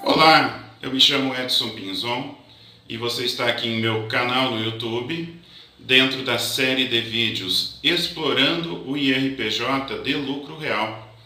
Olá, eu me chamo Edson Pinzon e você está aqui em meu canal no YouTube, dentro da série de vídeos Explorando o IRPJ de Lucro Real.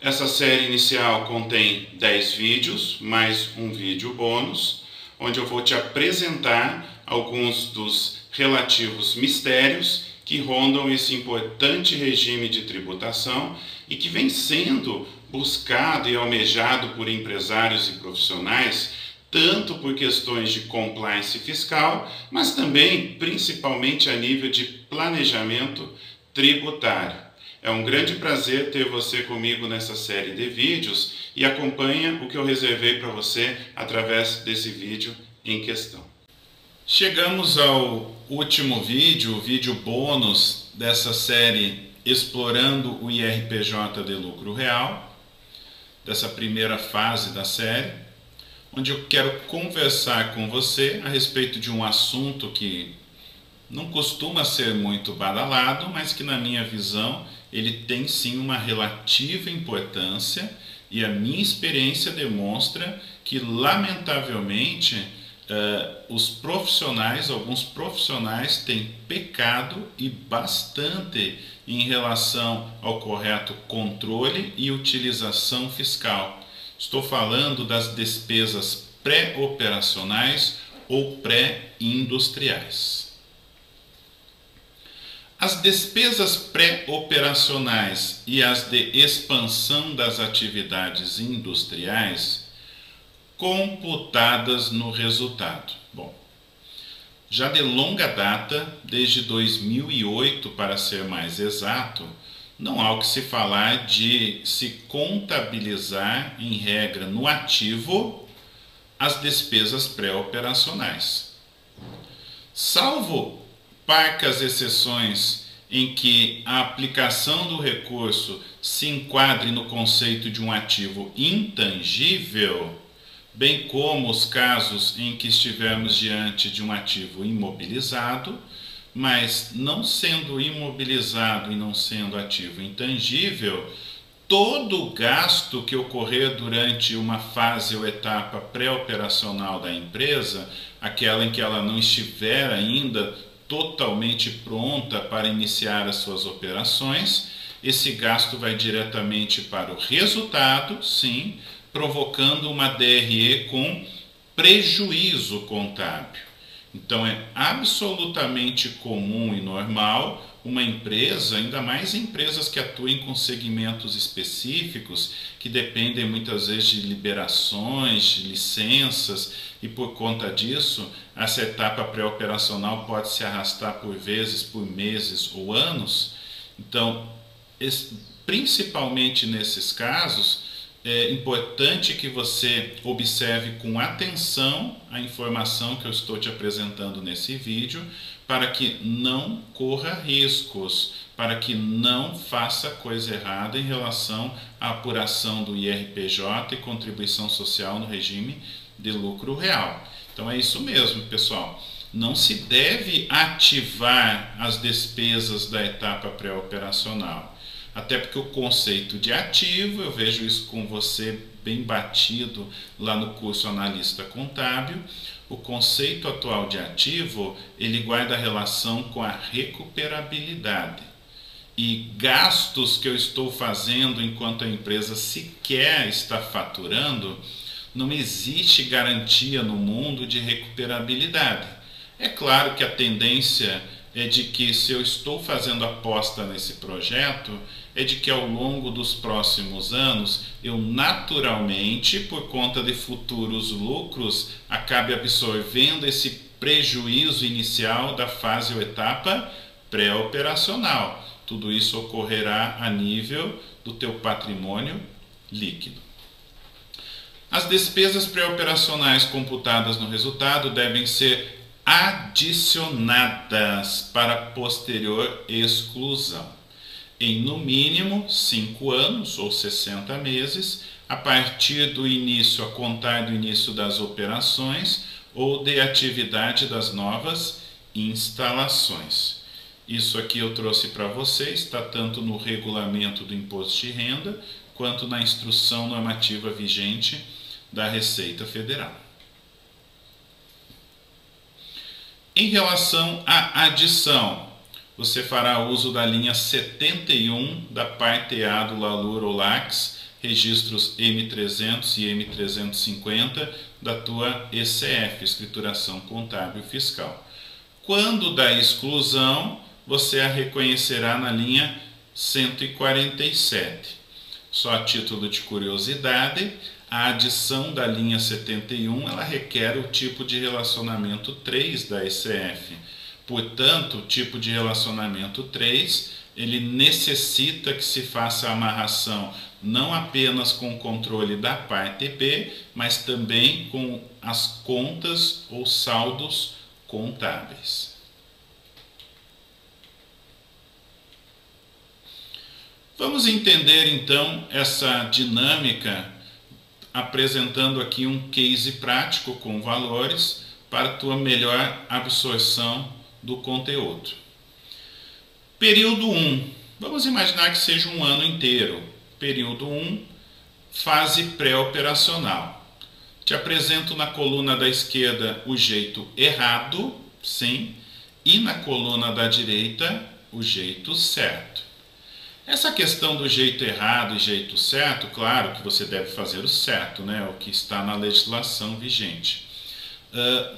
Essa série inicial contém 10 vídeos, mais um vídeo bônus, onde eu vou te apresentar alguns dos relativos mistérios que rondam esse importante regime de tributação e que vem sendo buscado e almejado por empresários e profissionais, tanto por questões de compliance fiscal, mas também, principalmente, a nível de planejamento tributário. É um grande prazer ter você comigo nessa série de vídeos e acompanha o que eu reservei para você através desse vídeo em questão. Chegamos ao último vídeo, o vídeo bônus dessa série Explorando o IRPJ de Lucro Real, dessa primeira fase da série, onde eu quero conversar com você a respeito de um assunto que não costuma ser muito badalado, mas que na minha visão ele tem sim uma relativa importância e a minha experiência demonstra que lamentavelmente os profissionais, alguns profissionais têm pecado e bastante em relação ao correto controle e utilização fiscal. Estou falando das despesas pré-operacionais ou pré-industriais. As despesas pré-operacionais e as de expansão das atividades industriais computadas no resultado. Bom, já de longa data, desde 2008 para ser mais exato, não há o que se falar de se contabilizar em regra no ativo as despesas pré-operacionais. Salvo parcas exceções em que a aplicação do recurso se enquadre no conceito de um ativo intangível, bem como os casos em que estivermos diante de um ativo imobilizado, mas não sendo imobilizado e não sendo ativo intangível, todo o gasto que ocorrer durante uma fase ou etapa pré-operacional da empresa, aquela em que ela não estiver ainda totalmente pronta para iniciar as suas operações, esse gasto vai diretamente para o resultado, sim, provocando uma DRE com prejuízo contábil. Então é absolutamente comum e normal uma empresa, ainda mais empresas que atuem com segmentos específicos, que dependem muitas vezes de liberações, de licenças, e por conta disso, essa etapa pré-operacional pode se arrastar por vezes, por meses ou anos. Então, principalmente nesses casos, é importante que você observe com atenção a informação que eu estou te apresentando nesse vídeo, para que não corra riscos, para que não faça coisa errada em relação à apuração do IRPJ e contribuição social no regime de lucro real. Então é isso mesmo, pessoal. Não se deve ativar as despesas da etapa pré-operacional. Até porque o conceito de ativo, eu vejo isso com você bem batido lá no curso Analista Contábil, o conceito atual de ativo, ele guarda relação com a recuperabilidade. E gastos que eu estou fazendo enquanto a empresa sequer está faturando, não existe garantia no mundo de recuperabilidade. É claro que a tendência é de que, se eu estou fazendo aposta nesse projeto, é de que ao longo dos próximos anos eu naturalmente, por conta de futuros lucros, acabe absorvendo esse prejuízo inicial da fase ou etapa pré-operacional. Tudo isso ocorrerá a nível do teu patrimônio líquido. As despesas pré-operacionais computadas no resultado devem ser adicionadas para posterior exclusão em no mínimo 5 anos ou 60 meses, a partir do início, a contar do início das operações ou de atividade das novas instalações. Isso aqui eu trouxe para vocês, está tanto no regulamento do imposto de renda, quanto na instrução normativa vigente da Receita Federal. Em relação à adição, você fará uso da linha 71 da parte A do LALUR ou LACS, registros M300 e M350 da tua ECF, Escrituração Contábil Fiscal. Quando da exclusão, você a reconhecerá na linha 147. Só a título de curiosidade, a adição da linha 71 ela requer o tipo de relacionamento 3 da ECF. Portanto, o tipo de relacionamento 3, ele necessita que se faça a amarração não apenas com o controle da parte B, mas também com as contas ou saldos contábeis. Vamos entender então essa dinâmica apresentando aqui um case prático com valores para a tua melhor absorção do conteúdo. Período 1. Vamos imaginar que seja um ano inteiro. Período 1, fase pré-operacional. Te apresento na coluna da esquerda o jeito errado, sim, e na coluna da direita o jeito certo. Essa questão do jeito errado e jeito certo, claro que você deve fazer o certo, né? O que está na legislação vigente.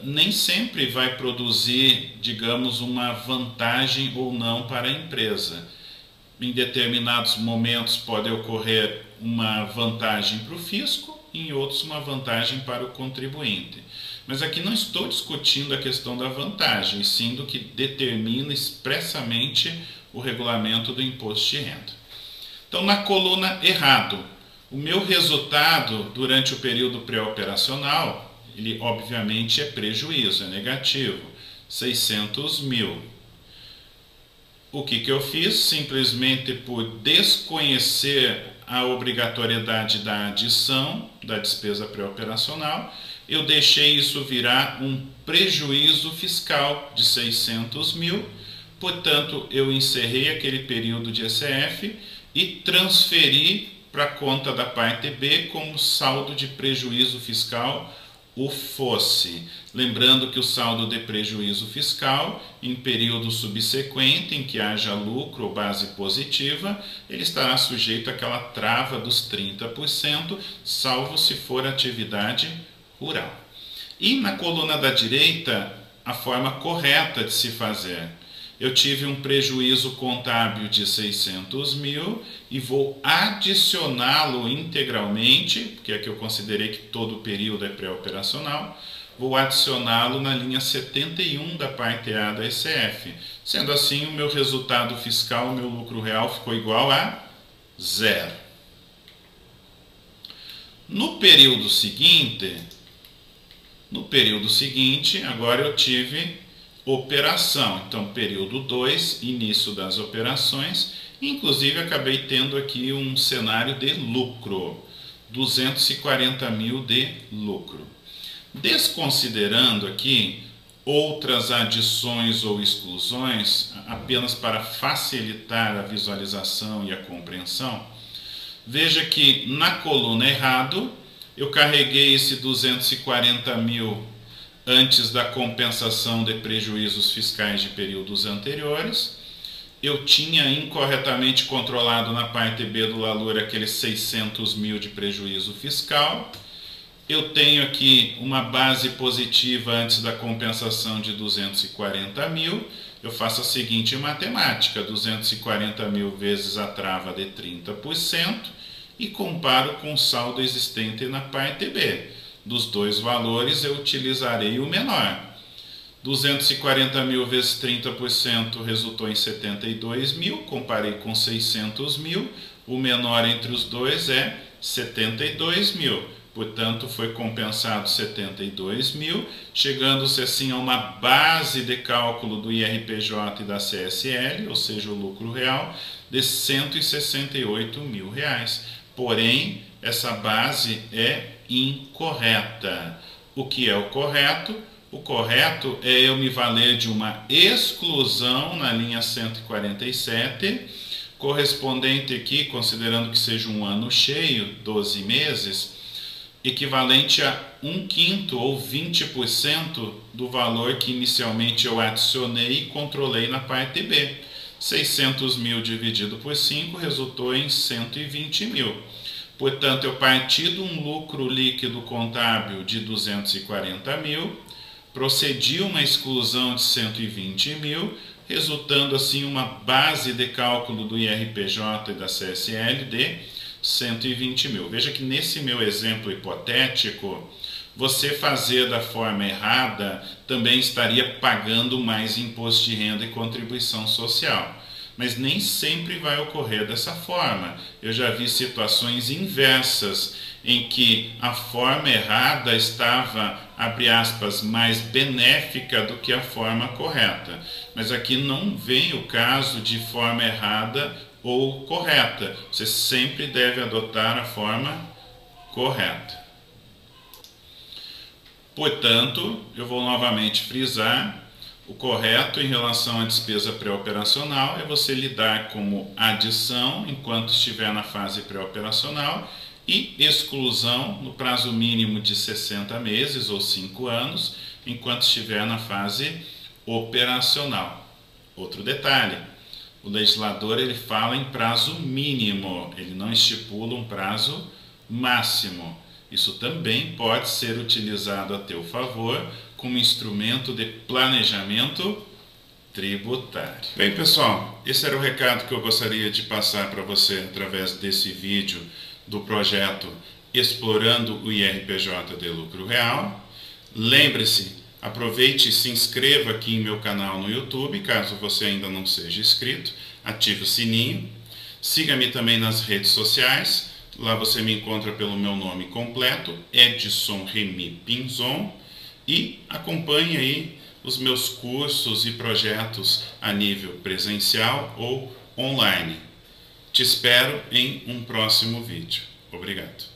Nem sempre vai produzir, digamos, uma vantagem ou não para a empresa. Em determinados momentos pode ocorrer uma vantagem para o fisco, em outros uma vantagem para o contribuinte. Mas aqui não estou discutindo a questão da vantagem, e sim do que determina expressamente o regulamento do imposto de renda. Então, na coluna errado, o meu resultado durante o período pré-operacional, ele obviamente é prejuízo, é negativo, 600 mil. O que eu fiz? Simplesmente por desconhecer a obrigatoriedade da adição da despesa pré-operacional, eu deixei isso virar um prejuízo fiscal de 600 mil, portanto, eu encerrei aquele período de ECF e transferi para a conta da parte B como saldo de prejuízo fiscal o fosse. Lembrando que o saldo de prejuízo fiscal, em período subsequente em que haja lucro ou base positiva, ele estará sujeito àquela trava dos 30%, salvo se for atividade rural. E na coluna da direita, a forma correta de se fazer. Eu tive um prejuízo contábil de 600 mil e vou adicioná-lo integralmente, porque é que eu considerei que todo o período é pré-operacional, vou adicioná-lo na linha 71 da parte A da ECF. Sendo assim, o meu resultado fiscal, o meu lucro real ficou igual a 0. No período seguinte, agora eu tive operação. Então, período 2, início das operações. Inclusive, acabei tendo aqui um cenário de lucro. 240 mil de lucro. Desconsiderando aqui outras adições ou exclusões, apenas para facilitar a visualização e a compreensão, veja que na coluna errado, eu carreguei esse 240 mil antes da compensação de prejuízos fiscais de períodos anteriores. Eu tinha incorretamente controlado na parte B do LALUR aqueles 600 mil de prejuízo fiscal. Eu tenho aqui uma base positiva antes da compensação de 240 mil. Eu faço a seguinte matemática, 240 mil vezes a trava de 30% e comparo com o saldo existente na parte B. Dos dois valores eu utilizarei o menor. 240 mil vezes 30% resultou em 72 mil, comparei com 600 mil, o menor entre os dois é 72 mil, portanto foi compensado 72 mil, chegando-se assim a uma base de cálculo do IRPJ e da CSL, ou seja, o lucro real, de 168 mil reais. Porém, essa base é incorreta. O que é o correto? O correto é eu me valer de uma exclusão na linha 147, correspondente aqui, considerando que seja um ano cheio, 12 meses, equivalente a 1/5 ou 20% do valor que inicialmente eu adicionei e controlei na parte B. 600 mil dividido por 5 resultou em 120 mil. Portanto, eu parti de um lucro líquido contábil de 240 mil, procedi uma exclusão de 120 mil, resultando assim uma base de cálculo do IRPJ e da CSL de 120 mil. Veja que nesse meu exemplo hipotético, você fazer da forma errada também estaria pagando mais imposto de renda e contribuição social. Mas nem sempre vai ocorrer dessa forma. Eu já vi situações inversas em que a forma errada estava, abre aspas, mais benéfica do que a forma correta. Mas aqui não vem o caso de forma errada ou correta. Você sempre deve adotar a forma correta. Portanto, eu vou novamente frisar, o correto em relação à despesa pré-operacional é você lidar como adição enquanto estiver na fase pré-operacional e exclusão no prazo mínimo de 60 meses ou 5 anos enquanto estiver na fase operacional. Outro detalhe, o legislador ele fala em prazo mínimo, ele não estipula um prazo máximo. Isso também pode ser utilizado a teu favor como instrumento de planejamento tributário. Bem, pessoal, esse era o recado que eu gostaria de passar para você através desse vídeo do projeto Explorando o IRPJ de Lucro Real. Lembre-se, aproveite e se inscreva aqui em meu canal no YouTube, caso você ainda não seja inscrito, ative o sininho. Siga-me também nas redes sociais. Lá você me encontra pelo meu nome completo, Edson Remy Pinzon, e acompanhe aí os meus cursos e projetos a nível presencial ou online. Te espero em um próximo vídeo. Obrigado.